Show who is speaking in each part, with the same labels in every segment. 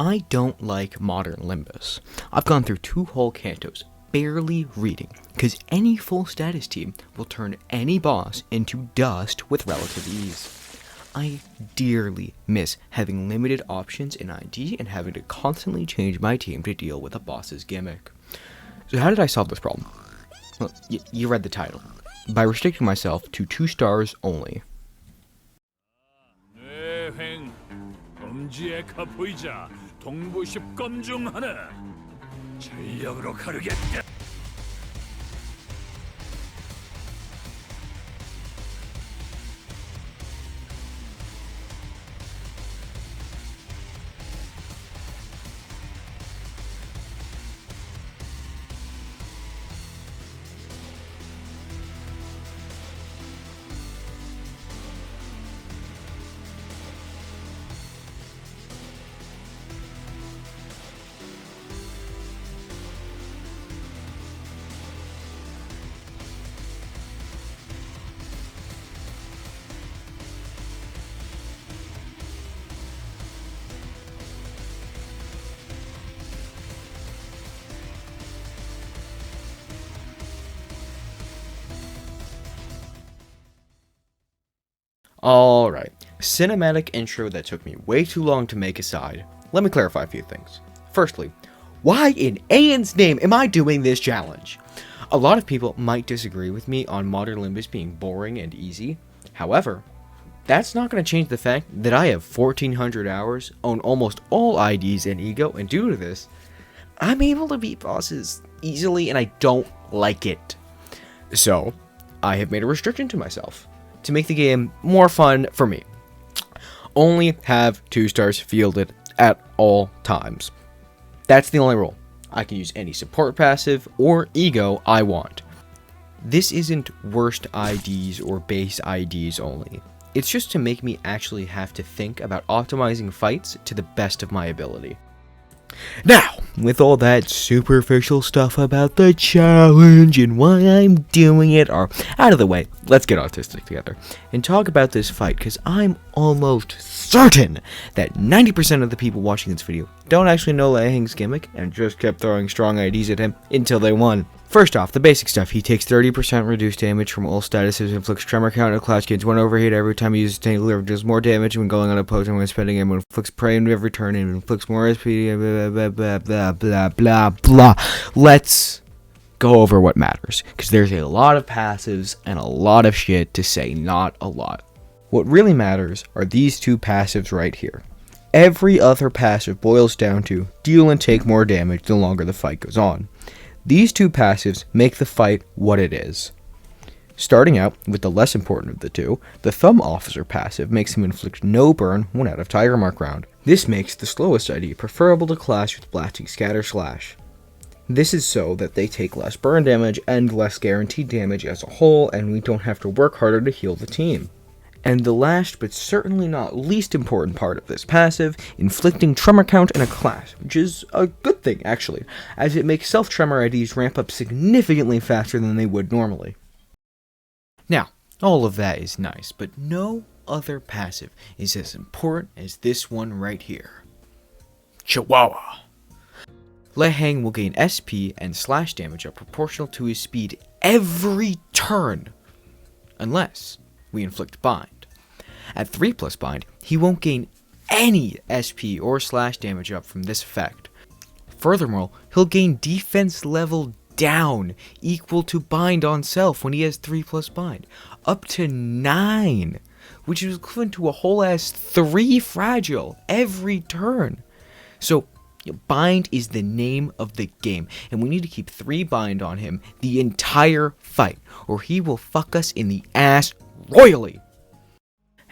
Speaker 1: I don't like modern Limbus. I've gone through 2 whole cantos, barely reading, because any full status team will turn any boss into dust with relative ease. I dearly miss having limited options in ID and having to constantly change my team to deal with a boss's gimmick. So how did I solve this problem? Well, you read the title. By restricting myself to 2 stars only.
Speaker 2: Lei Heng, 검지의 가포이자 동부 10검 중 하나. 전력으로 가르겠다.
Speaker 1: Alright, cinematic intro that took me way too long to make aside, let me clarify a few things. Firstly, why in Ian's name am I doing this challenge? A lot of people might disagree with me on Modern Limbus being boring and easy. However, that's not going to change the fact that I have 1400 hours, own almost all IDs and ego, and due to this, I'm able to beat bosses easily and I don't like it. So, I have made a restriction to myself to make the game more fun for me. Only have 2 stars fielded at all times. That's the only rule. I can use any support passive or ego I want. This isn't worst IDs or base IDs only. It's just to make me actually have to think about optimizing fights to the best of my ability. Now, with all that superficial stuff about the challenge and why I'm doing it are out of the way, let's get autistic together and talk about this fight, because I'm almost certain that 90% of the people watching this video don't actually know Lei Heng's gimmick and just kept throwing strong IDs at him until they won. First off, the basic stuff. He takes 30% reduced damage from all statuses, inflicts tremor count and clash gains 1 overheat every time he uses Tangle, does more damage when going on opposed and when spending him, inflicts prey in every turn, and inflicts more SP, blah, blah, blah, blah, blah, blah, blah. Let's go over what matters, because there's a lot of passives and a lot of shit to say not a lot. What really matters are these 2 passives right here. Every other passive boils down to deal and take more damage the longer the fight goes on. These 2 passives make the fight what it is. Starting out with the less important of the 2, the Thumb Officer passive makes him inflict no burn when out of Tiger Mark round. This makes the slowest ID preferable to clash with Blasting Scatter Slash. This is so that they take less burn damage and less guaranteed damage as a whole, and we don't have to work harder to heal the team. And the last, but certainly not least important part of this passive, inflicting tremor count and a clash, which is a good thing actually, as it makes self-tremor IDs ramp up significantly faster than they would normally. Now, all of that is nice, but no other passive is as important as this one right here. Chihuahua. Lei Heng will gain SP and slash damage up proportional to his speed every turn, unless we inflict bind. At 3+ bind, he won't gain any SP or slash damage up from this effect. Furthermore, he'll gain defense level down equal to bind on self when he has 3+ bind, up to 9, which is equivalent to a whole ass 3 fragile every turn. So bind is the name of the game, and we need to keep 3 bind on him the entire fight, or he will fuck us in the ass royally.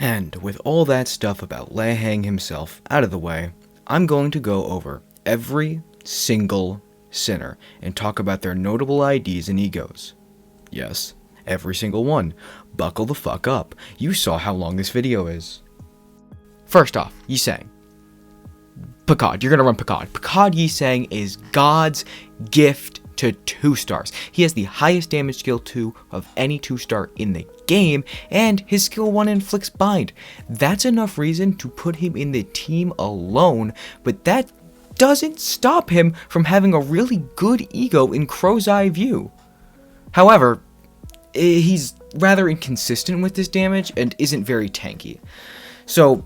Speaker 1: And with all that stuff about Lei Heng himself out of the way, I'm going to go over every single sinner and talk about their notable IDs and egos. Yes, every single one. Buckle the fuck up. You saw how long this video is. First off, Yi Sang. Picard, you're gonna run Picard. Picard Yi Sang is God's gift to 2 stars. He has the highest damage skill 2 of any 2-star in the game, and his skill 1 inflicts bind. That's enough reason to put him in the team alone, but that doesn't stop him from having a really good ego in Crow's eye view. However, he's rather inconsistent with his damage and isn't very tanky. So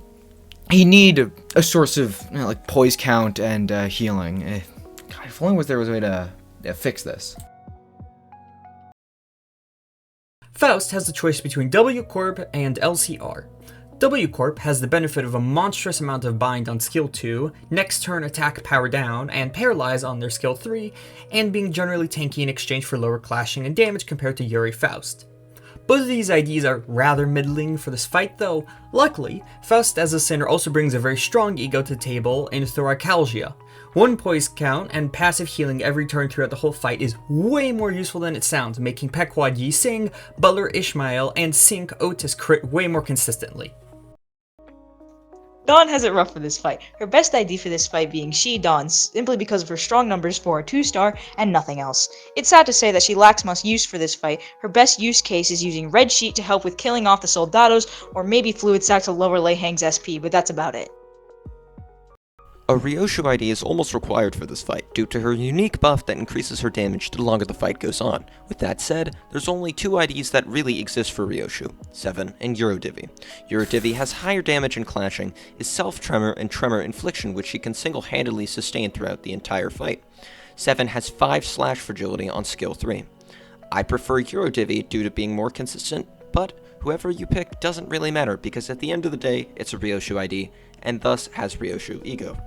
Speaker 1: he need a source of like poise count and healing. God, if only there was a way to fix this.
Speaker 3: Faust has the choice between W Corp and LCR. W Corp has the benefit of a monstrous amount of bind on skill 2, next turn attack power down, and paralyze on their skill 3, and being generally tanky in exchange for lower clashing and damage compared to Yuri Faust. Both of these IDs are rather middling for this fight though. Luckily, Faust as a Sinner also brings a very strong ego to the table in Thoracalgia. 1 poise count and passive healing every turn throughout the whole fight is way more useful than it sounds, making Pequod Yi Sing, Butler Ishmael, and Sink Otis crit way more consistently.
Speaker 4: Dawn has it rough for this fight, her best ID for this fight being She Dawn, simply because of her strong numbers for a 2-star and nothing else. It's sad to say that she lacks much use for this fight. Her best use case is using Red Sheet to help with killing off the Soldados, or maybe Fluid Sac to lower Lei Heng's SP, but that's about it.
Speaker 5: A Ryoshu ID is almost required for this fight, due to her unique buff that increases her damage the longer the fight goes on. With that said, there's only 2 IDs that really exist for Ryoshu, Seven and Eurodivvy. Eurodivvy has higher damage and clashing, is self-tremor and tremor infliction which she can single-handedly sustain throughout the entire fight. Seven has 5 slash fragility on skill 3. I prefer Eurodivvy due to being more consistent, but whoever you pick doesn't really matter because at the end of the day, it's a Ryoshu ID, and thus has Ryoshu ego.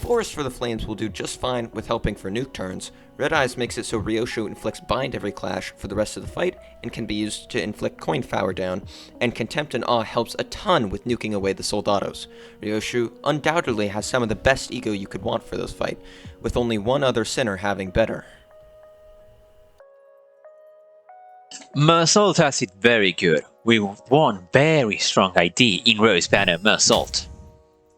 Speaker 5: Forest for the Flames will do just fine with helping for nuke turns. Red Eyes makes it so Ryoshu inflicts bind every clash for the rest of the fight and can be used to inflict coin power down, and Contempt and Awe helps a ton with nuking away the Soldados. Ryoshu undoubtedly has some of the best ego you could want for this fight, with only one other Sinner having better.
Speaker 6: Mersault has it very good, with one very strong ID in Rose Banner Mersault.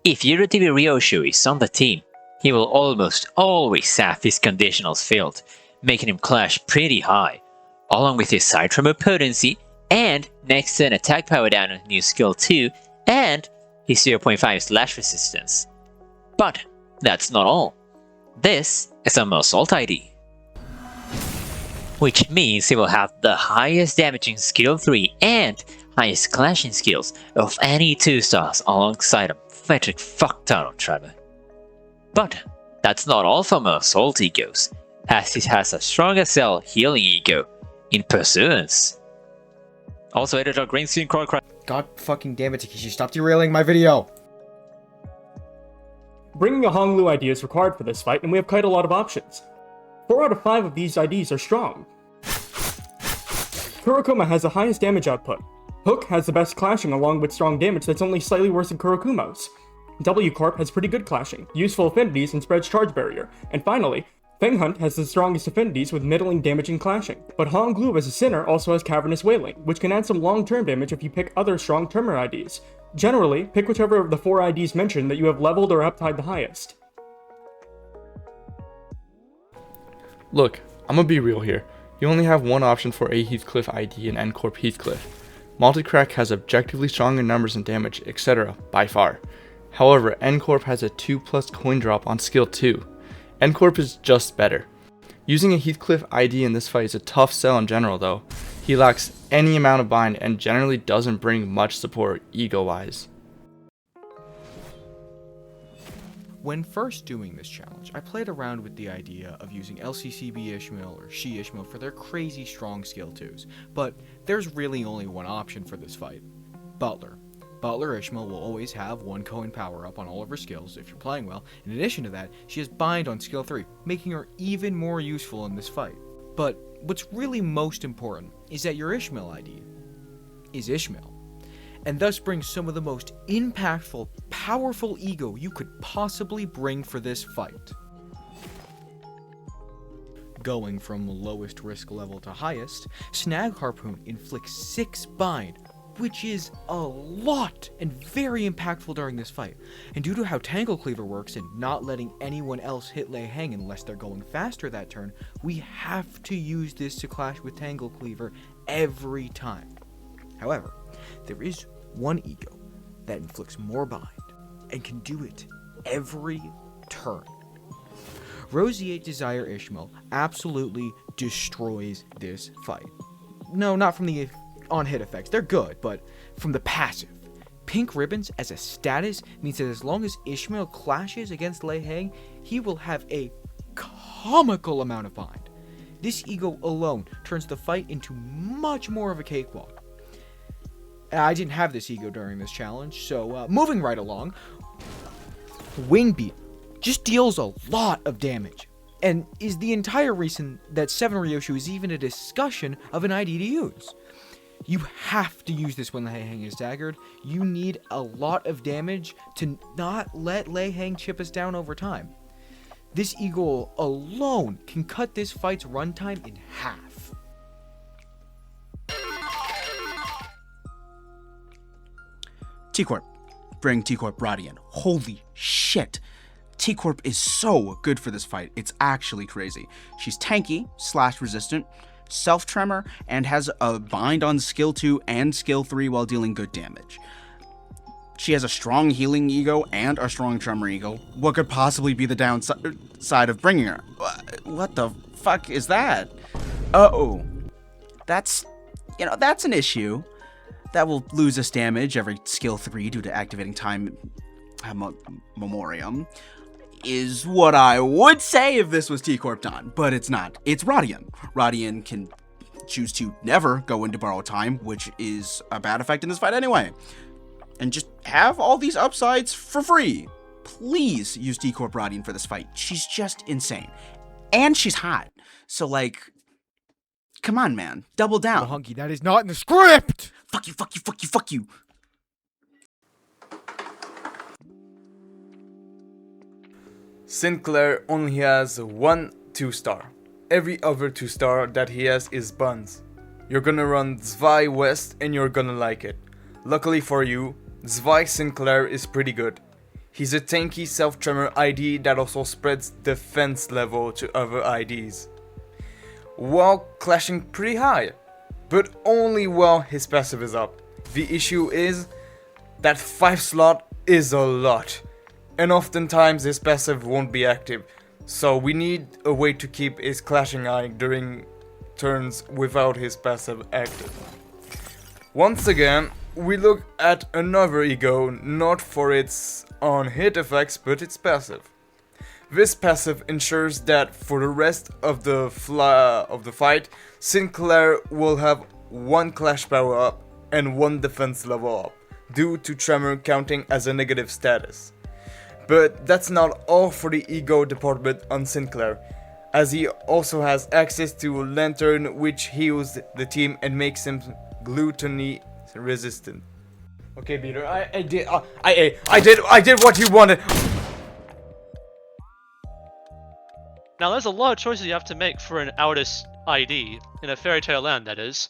Speaker 6: If Eurodivvy Ryoshu is on the team, he will almost always have his conditionals filled, making him clash pretty high, along with his side tremor potency and next turn attack power down on new skill 2 and his 0.5 slash resistance. But that's not all. This is a Mersault ID, which means he will have the highest damaging skill 3 and highest clashing skills of any 2-stars alongside him. Patrick fuck ton of tremor. But that's not all for Mersault egos, as it has a strong SL healing ego in Pursuance. Also editor Green Screen Crawl Cry.
Speaker 1: God fucking damn it, Takeshi, stop derailing my video!
Speaker 7: Bringing a Honglu ID is required for this fight, and we have quite a lot of options. 4 out of 5 of these IDs are strong. Kurokuma has the highest damage output. Hook has the best clashing along with strong damage that's only slightly worse than Kurokumo's. W Corp has pretty good clashing, useful affinities, and spreads charge barrier. And finally, Feng Hunt has the strongest affinities with middling damage and clashing. But Honglu as a Sinner also has Cavernous Wailing, which can add some long-term damage if you pick other strong Tremor IDs. Generally, pick whichever of the 4 IDs mentioned that you have leveled or uptied the highest.
Speaker 8: Look, I'm gonna be real here. You only have one option for a Heathcliff ID and N-Corp Heathcliff. Multicrack has objectively stronger numbers and damage, etc. by far. However, N-Corp has a 2+ coin drop on skill 2. N-Corp is just better. Using a Heathcliff ID in this fight is a tough sell in general though. He lacks any amount of bind and generally doesn't bring much support ego-wise.
Speaker 1: When first doing this challenge, I played around with the idea of using LCCB Ishmael or She Ishmael for their crazy strong skill 2s, but there's really only one option for this fight: Butler. Butler Ishmael will always have 1 coin power up on all of her skills if you're playing well. In addition to that, she has bind on skill 3, making her even more useful in this fight. But what's really most important is that your Ishmael ID is Ishmael, and thus brings some of the most impactful, powerful ego you could possibly bring for this fight. Going from lowest risk level to highest, Snag Harpoon inflicts 6 bind, which is a lot and very impactful during this fight. And due to how Tangle Cleaver works and not letting anyone else hit Lei Heng unless they're going faster that turn, we have to use this to clash with Tangle Cleaver every time. However, there is one ego that inflicts more bind and can do it every turn. Roseate Desire Ishmael absolutely destroys this fight. No, not from the on-hit effects, they're good, but from the passive. Pink Ribbons as a status means that as long as Ishmael clashes against Lei Heng, he will have a comical amount of bind. This ego alone turns the fight into much more of a cakewalk. I didn't have this ego during this challenge, so moving right along, Wing Beat just deals a lot of damage, and is the entire reason that 7 Ryoshu is even a discussion of an ID to use. You have to use this when Lei Heng is daggered. You need a lot of damage to not let Lei Heng chip us down over time. This eagle alone can cut this fight's runtime in half.
Speaker 9: T-Corp. Bring T-Corp Radian. Holy shit. T-Corp is so good for this fight. It's actually crazy. She's tanky / resistant, self-tremor, and has a bind on skill 2 and skill 3 while dealing good damage. She has a strong healing ego and a strong tremor ego. What could possibly be the downside of bringing her? What the fuck is that? Uh-oh. That's an issue. That will lose us damage every skill 3 due to activating time memoriam. Is what I would say if this was T-Corp done, but it's not. It's Radian. Radian can choose to never go into borrowed time, which is a bad effect in this fight anyway. And just have all these upsides for free. Please use T-Corp Radian for this fight. She's just insane. And she's hot. So, come on, man. Double down.
Speaker 1: Oh, Hunky, that is not in the script!
Speaker 9: Fuck you, fuck you, fuck you, fuck you.
Speaker 8: Sinclair only has one 2-star. Every other 2-star that he has is buns. You're gonna run Zwei West and you're gonna like it. Luckily for you, Zwei Sinclair is pretty good. He's a tanky self-tremor ID that also spreads defense level to other IDs, while clashing pretty high, but only while his passive is up. The issue is that 5 slot is a lot, and oftentimes his passive won't be active, so we need a way to keep his clashing high during turns without his passive active. Once again, we look at another ego, not for its on-hit effects, but its passive. This passive ensures that for the rest of the fight, Sinclair will have 1 clash power up and 1 defense level up, due to tremor counting as a negative status. But that's not all for the ego department on Sinclair, as he also has access to Lantern, which heals the team and makes him gluttony resistant. Okay, Peter, I did what you wanted.
Speaker 10: Now there's a lot of choices you have to make for an Aldous ID, in a fairy tale land that is.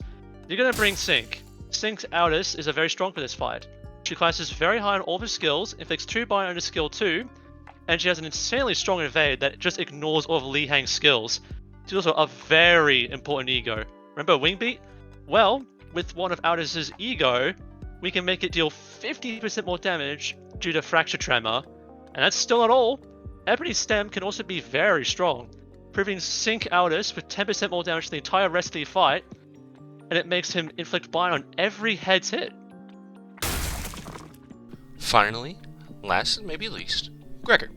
Speaker 10: You're gonna bring Sync. Sync's Aldous is very strong for this fight. She classes very high on all of her skills, inflicts 2 bind under skill 2, and she has an insanely strong evade that just ignores all of Lei Heng's skills. She's also a very important ego. Remember Wingbeat? Well, with one of Aldous' ego, we can make it deal 50% more damage due to Fracture Tremor, and that's still not all. Ebony Stem can also be very strong, proving Sync Aldous with 10% more damage to the entire rest of the fight, and it makes him inflict bind on every head's hit.
Speaker 11: Finally, last and maybe least, Gregor.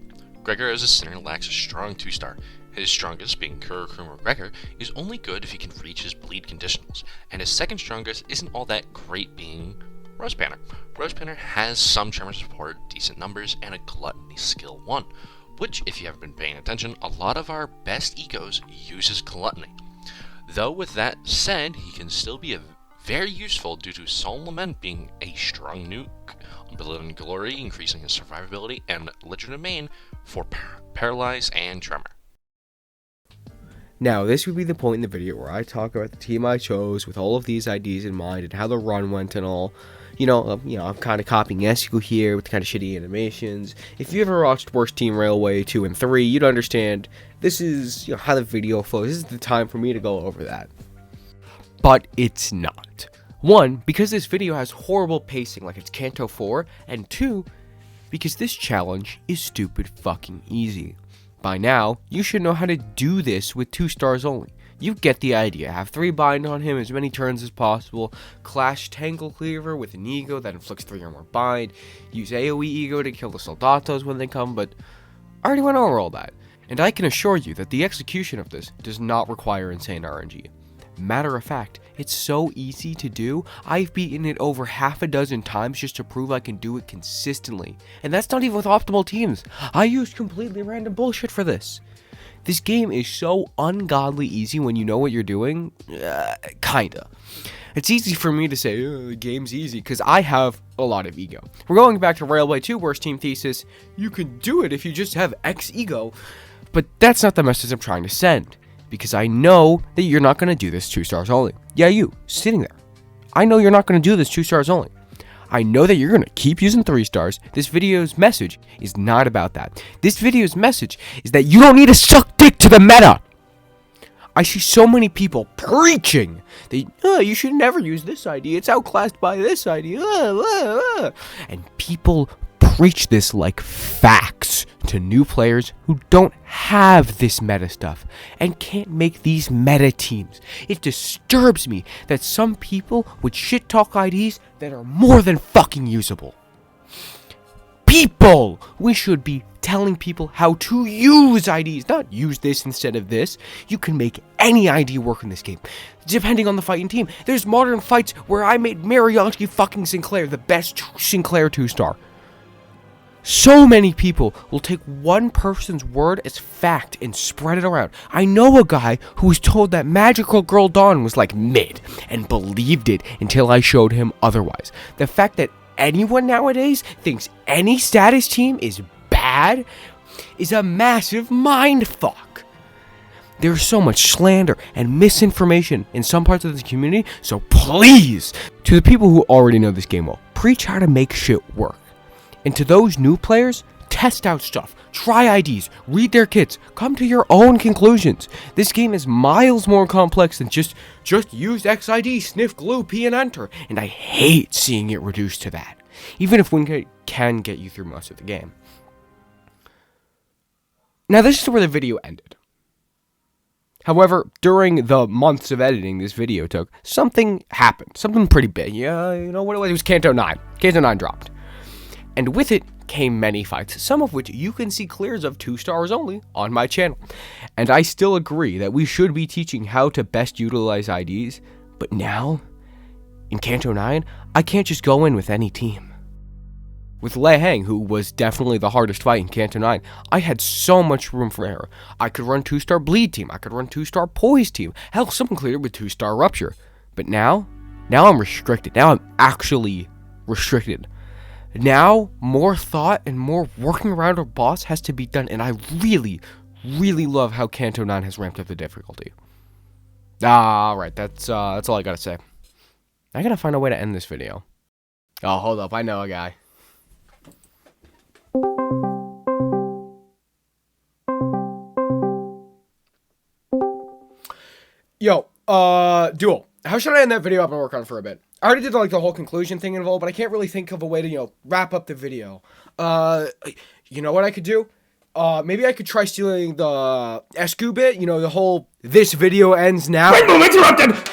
Speaker 11: Gregor as a sinner lacks a strong 2-star. His strongest, being Kurokuma Gregor, is only good if he can reach his bleed conditionals, and his second strongest isn't all that great, being Rose Banner. Rose Banner has some tremor support, decent numbers, and a gluttony skill 1, which, if you haven't been paying attention, a lot of our best egos uses gluttony. Though with that said, he can still be very useful due to Soul Lament being a strong nuke, Unbelieving Glory increasing his survivability, and Legend of Main for Paralyze and Tremor.
Speaker 1: Now, this would be the point in the video where I talk about the team I chose with all of these IDs in mind and how the run went and all. I'm kind of copying Esco here with kind of shitty animations. If you ever watched Worst Team Railway 2 and 3, you'd understand this is how the video flows. This is the time for me to go over that. But it's not. 1, because this video has horrible pacing like it's Canto 4, and 2, because this challenge is stupid fucking easy. By now, you should know how to do this with 2 stars only. You get the idea. Have 3 bind on him as many turns as possible. Clash Tangle Cleaver with an ego that inflicts 3 or more bind. Use AoE ego to kill the soldatos when they come, but I already went over all that. And I can assure you that the execution of this does not require insane RNG. Matter of fact, it's so easy to do, I've beaten it over half a dozen times just to prove I can do it consistently. And that's not even with optimal teams. I used completely random bullshit for this. This game is so ungodly easy when you know what you're doing. Kinda. It's easy for me to say, the game's easy, because I have a lot of ego. We're going back to Railway 2 Worst Team Thesis. You can do it if you just have X ego. But that's not the message I'm trying to send. Because I know that you're not going to do this 2 stars only. Yeah, you, sitting there. I know you're not going to do this 2 stars only. I know that you're going to keep using 3 stars. This video's message is not about that. This video's message is that you don't need to suck dick to the meta. I see so many people preaching that you should never use this ID. It's outclassed by this ID. And people preach this like facts to new players who don't have this meta stuff and can't make these meta teams. It disturbs me that some people would shit talk IDs that are more than fucking usable. People! We should be telling people how to use IDs, not use this instead of this. You can make any ID work in this game, depending on the fighting team. There's modern fights where I made Mariachi fucking Sinclair the best Sinclair 2-star. So many people will take one person's word as fact and spread it around. I know a guy who was told that Magical Girl Dawn was like mid and believed it until I showed him otherwise. The fact that anyone nowadays thinks any status team is bad is a massive mindfuck. There's so much slander and misinformation in some parts of the community, so please, to the people who already know this game well, preach how to make shit work. And to those new players, test out stuff, try IDs, read their kits, come to your own conclusions. This game is miles more complex than just use XID, sniff glue, P and enter, and I hate seeing it reduced to that, even if one can get you through most of the game. Now this is where the video ended. However, during the months of editing this video took, something happened, something pretty big. Yeah, you know what it was? It was Canto 9. Canto 9 dropped. And with it came many fights, some of which you can see clears of 2 stars only on my channel. And I still agree that we should be teaching how to best utilize IDs, but now, in Canto 9, I can't just go in with any team. With Lei Heng, who was definitely the hardest fight in Canto 9, I had so much room for error. I could run 2-star bleed team, I could run 2-star poise team, hell, someone cleared with 2-star rupture. But now I'm restricted, now I'm actually restricted. Now, more thought and more working around our boss has to be done, and I really, really love how Canto 9 has ramped up the difficulty. Alright, that's all I gotta say. I gotta find a way to end this video. Oh, hold up, I know a guy. Yo, Duel, how should I end that video? I've been working on it for a bit. I already did like the whole conclusion thing involved, but I can't really think of a way to, wrap up the video. You know what I could do? Maybe I could try stealing the Escu bit, the whole, this video ends now.
Speaker 7: Boom, interrupted!